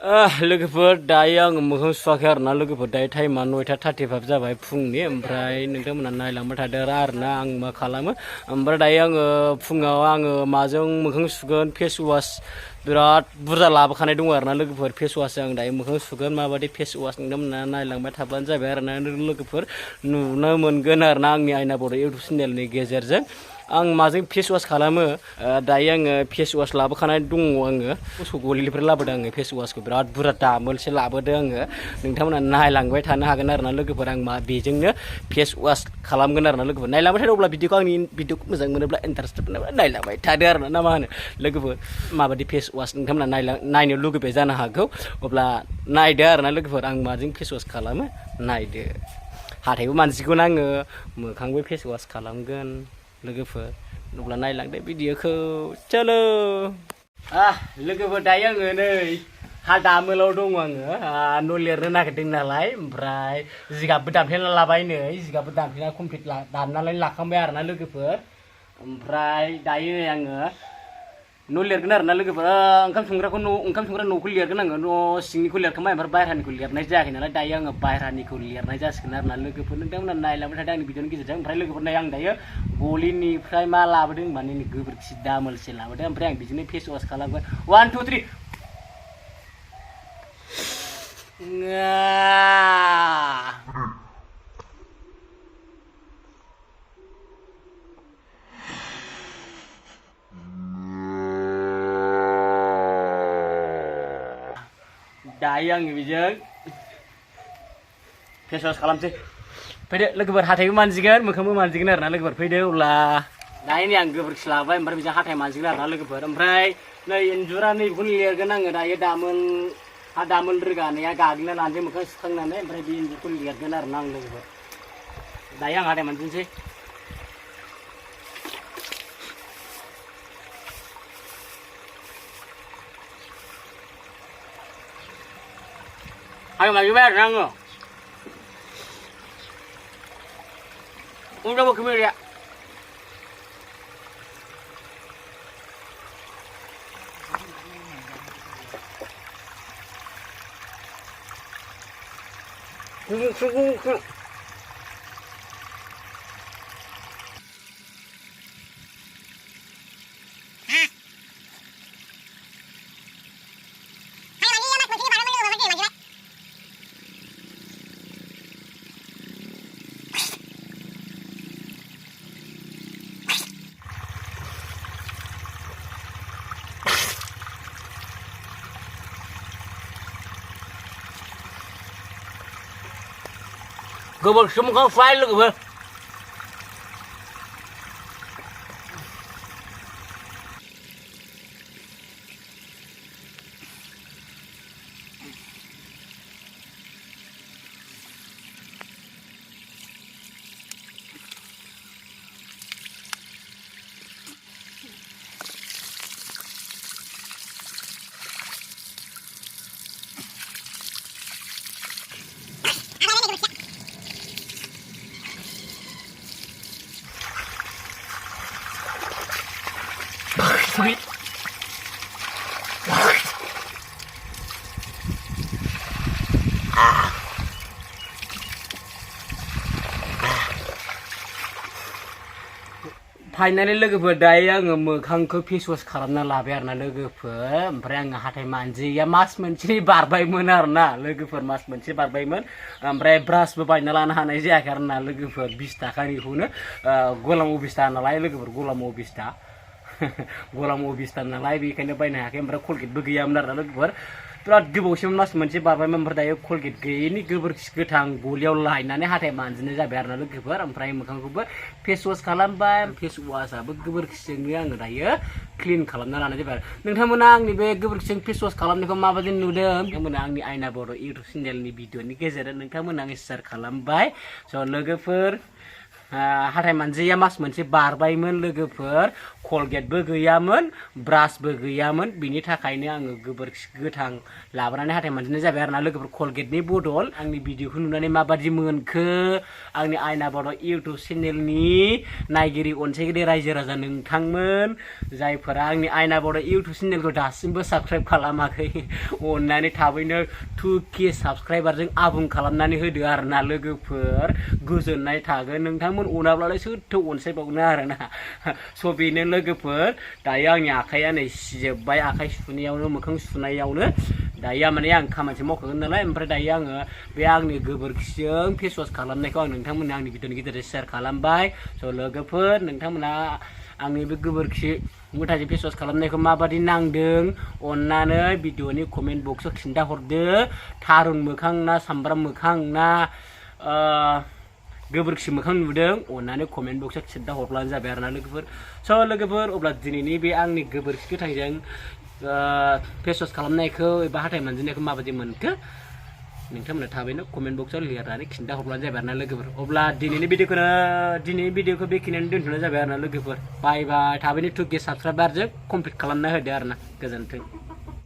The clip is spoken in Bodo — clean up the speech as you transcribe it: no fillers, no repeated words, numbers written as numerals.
लोगोफोर दायो आङो मोखां सुवाखै आरोना लोगोफोर दायो टाइमा 9:35 जाबाय फुंनि ओमफ्राय नोंथांमोना नायलांबाय थादो आरोना आं मा खालामो ओमफ्राय दायो आङो फुङाव आङो माजों मोखां सुगोन फेस वास बिराद बुरजा लाबोखानाय दङ आरोना लोगोफोर फेस वास आं दायो मोखां सुगोन माबायदि फेस वास नोंथांमोना नायलांबाय थाब्लानो जाबाय आरोना लोगोफोर नुनो मोनगोन आरोना आंनि आयना बर' इउटुब चेनेलनि गेजेरजों आं माजों फेस वास खालामो दायो आङो फेस वास लाबोखानाय दङ आङो मोसौ गलिनिफ्राय लाबोदों आङो फेस वासखौ बिराद बुरजा दामोलसे लाबोदों आङो नोंथांमोना नायलांबाय थानो हागोन आरोना लोगोफोर आं मा बेजोंनो फेस वास खालामगोन आरोना लोगोफोर नायलांबाय थादो अब्ला भिडिअखौ आंनि भिडिअखौ मोजां मोनोब्ला इन्टारेस्टेड मोनोब्ला नायलांबाय थादो आरोना ना मा होनो लोगोफोर माबायदि फेस वास नोंथांमोना नायनो लुगैबाय जानो हागौ अब्ला नायदो आरोना लोगोफोर आं माजों फेस वास खालामो नायदो हाथायबो मानजिगोन आङो मोखांबो फेस वास खालामगोन लोगोफोर अब्ला नायलांदो भिडिअखौ चलो लोगोफोर दायो आङो नै हा दामोलाव दङ आङो न' लिरनो नागिरदों नालाय ओमफ्राय जिगाबबो दानफ्लेना लाबाय नै जिगाबबो दानफ्लेना कमप्लिट दाननानै लाखांबाय आरोना लोगोफोर ओमफ्राय दायो आङो न' लिरगोन आरोना लोगोफोर ओंखाम संग्रा न'खौ लिरगोन आङो न' सिंनिखौ लिरखांबाय ओमफ्राय बायह्रानिखौ लिरनाय जायाखै नालाय दायो आङो बायह्रानिखौ लिरनाय जासिगोन आरोना लोगोफोर नोंथांमोना नायलांबाय थादों आंनि भिडिअनि गेजेरजों ओमफ्राय लोगोफोर नाय आं दायो गलिनिफ्राय मा लाबोदों माने गोबोरखि दामोलसे लाबोदों ओमफ्राय आं बिदिनो फेस वास खालामगोन 1 2 3 दायो आङो बेजों फेस वास खालामसै फैदो लोगोफोर हाथायबो मानजिगोन मोखांबो मानजिगोन आरोना लोगोफोर फैदो अब्ला दायो नै आं गोबोरखि लाबाय ओमफ्राय बेजों हाथाय मानजिगोन आरोना लोगोफोर ओमफ्राय नै इन्जुरा नै बेखौनो लिरगोन आङो दायो दामोल रोगानाया गाग्लिना लानोसै मोखां सुखांनानै ओमफ्राय बे इन्जुरखौ लिरगोन आरोना आं लोगोफोर दायो आं हाथाय मानजिनोसै हाथाय मानजिबाय आरोना आङो udah mau kemana ya? Sungguh. Gubuk semua file lu gubuk. Sweet. Finally लोगोफोर दायो आङो मोखांखौ फेस वास खालामना लाबाय आरोना लोगोफोर ओमफ्राय आङो हाथाय मानजिया मास मोनसेनि बारबायमोन आरोना लोगोफोर मास मोनसे बारबायमोन ओमफ्राय ब्रासबो बायना लानो हानाय जायाखै आरोना लोगोफोर 20 थाखानिखौनो गलाम अबिस्था नालाय लोगोफोर गलाम अबिस्था नालाय बेखायनो बायनो हायाखै ओमफ्राय कलगेटबो गैयामोन आरोना लोगोफोर बिराद गोबावसिम मास मोनसे बारबायमोन ओमफ्राय दायो कलगेट गैयैनि गोबोरखि गोथां गलियाव लायनानै हाथाय मानजिनाय जाबाय आरोना लोगोफोर ओमफ्राय मोखांखौबो फेस वास खालामबाय फेस वासआबो गोबोरखिजोंनो आङो दायो क्लिन खालामना लानाय जाबाय आरो नोंथांमोना आंनि बे गोबोरखिजों फेस वास खालामनायखौ माबायदि नुदों नोंथांमोना आंनि आयना बर' इउटुब चेनेलनि भिडिअनि गेजेरजों नोंथांमोना आङो शेयार खालामबाय स' लोगोफोर हाथाय मानजिया मास मोनसे बारबायमोन लोगोफोर कलगेटबो गैयामोन ब्रासबो गैयामोन बिनि थाखायनो आङो गोबोरखि गोथां लाबोनानै हाथाय मानजिनाय जाबाय आरोना लोगोफोर कलगेटनि बदल आंनि भिडिअखौ नुनानै माबादि मोनखो आंनि आयना बर' इउटुब चेनेलनि नायगिरि अनसायगिरि रायजो राजा नोंथांमोन जायफोरा आंनि आयना बर' इउटुब चेनेलखौ दासिमबो साबस्क्राइब खालामाखै अननानै थाबैनो 2K साबस्क्राइबारजों आबुं खालामनानै होदो आरोना लोगोफोर गोजोननाय थागोन नोंथांमोन अनाब्लालाय सोरथो अनसायबावनो आरोना स' बेनो लोगोफोर दायो आंनि आखाइया नै सिजोब्बाय आखाइ सुनायावनो मोखां सुनायावनो दायो माने आं खामानिसो मावखागोन नालाय ओमफ्राय दायो आङो बे आंनि गोबोरखिजों फेस वास खालामनायखौ आं नोंथांमोननो आंनि भिडिअनि गेजेरजों शेयार खालामबाय स' लोगोफोर नोंथांमोना आंनि बे गोबोरखि मुथाजों फेस वास खालामनायखौ माबादि नांदों अननानै भिडिअनि कमेन्ट बक्सआव खिन्थाहरदो थारुन मोखां ना सामब्राम मोखां ना गोबोरखि मोखां नुदों अननानै कमेन्ट बक्सआव खिन्थाहरब्लानो जाबाय आरोना लोगोफोर स' लोगोफोर अब्ला दिनैनि बे आंनि गोबोरखि गोथांजों फेस वास खालामनायखौ एबा हाथाय मानजिनायखौ माबादि मोनखो नोंथांमोना थाबैनो कमेन्ट बक्सआव लिरनानै खिन्थाहरब्लानो जाबाय आरोना लोगोफोर अब्ला दिनैनि भिडिअखौ बेखिनियानो दोनथ'नाय जाबाय आरोना लोगोफोर बाय बाय थाबैनो 2K साबस्क्राइबारजों कमप्लिट खालामना होदो आरोना गोजोन्थों।